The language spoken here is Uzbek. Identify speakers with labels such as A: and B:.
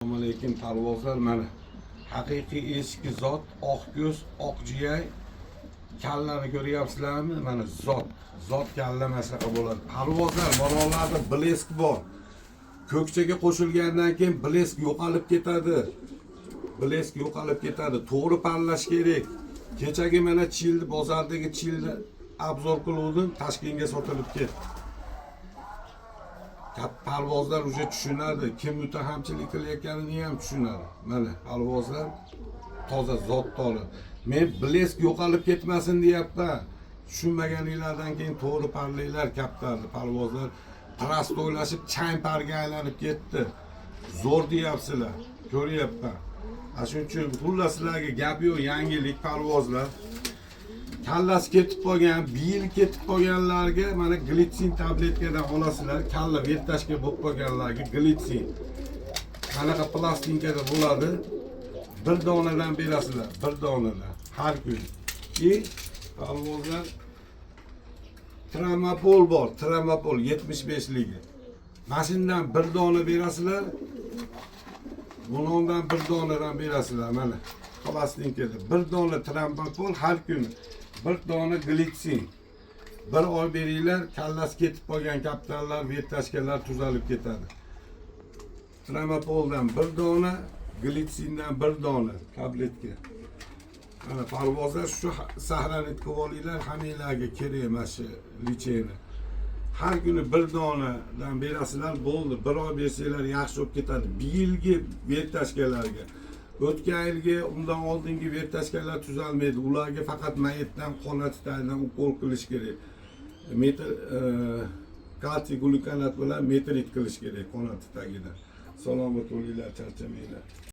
A: Assalomu alaykum parvozlar, mana haqiqiy eski zot, oq ko'z, oq jiyay kallani ko'ryapsizlarmi? Mana zot kalla masaqa bo'ladi. Parvozlar, balolarda blesk bor. Ko'kchaga qo'shilgandan keyin blesk yo'qolib ketadi. Blesk yo'qolib ketadi. To'g'ri parlash kerak. Kechagi mana chilni, bozordagi chilni obzor qiluvdim, Toshkentga sotilib ketdi. Parvozlar уже tushunadi, kim mutahamchilik qilayotganini ham tushunadi. Mana parvozlar toza zotdori. Men blesk yo'qolib ketmasin deyapman. Tushunmaganinglardan keyin to'g'ri parlaylar kaptardi. Parvozlar trast o'ylashib chang parga aylanib ketdi. Zo'r deyapsizlar. Ko'ryapman. Shuning uchun xullas sizlarga gap yo'q, yangilik parvozlar. Kallasi ketib qolgan, bir yil ketib qolganlarga mana glitsin tabletkadan olasizlar. Kalla vertashga bo'lib qolganlarga glitsin. Qanaqa plastinkada bo'ladi? Bir donadan berasizlar, bir donadan har kun. Parvozlar Tramapol bor, Tramapol 75ligi. Mashindan bir dona berasizlar. Bundan bir donadan berasizlar mana. Plastinkada bir dona Tramapol har kun. Bir dona glitsin. Bir oy beringlar, kallasi ketib qolgan kaptarlar, vertashkalar tuzalib ketadi. Tramapoldan bir dona, glitsindan bir dona tabletka. Mana parvozlar shu sahranit qilib olinglar, hammanglarga kerak emas shu licheni. Har kuni bir donadan berasizlar, bo'ldi. Bir oy bersanglar yaxshi bo'lib ketadi. Bir yilgi vertashkalarga. O'tgan yilgi, undan oldingi vertashkalar tuzalmaydi. Ularga faqat mayetdan qonatitaydan ukol qilish kerak. Kalsiy glukonat bilan metrit qilish kerak qonati tagidan. Salomat bo'linglar, charchamanglar.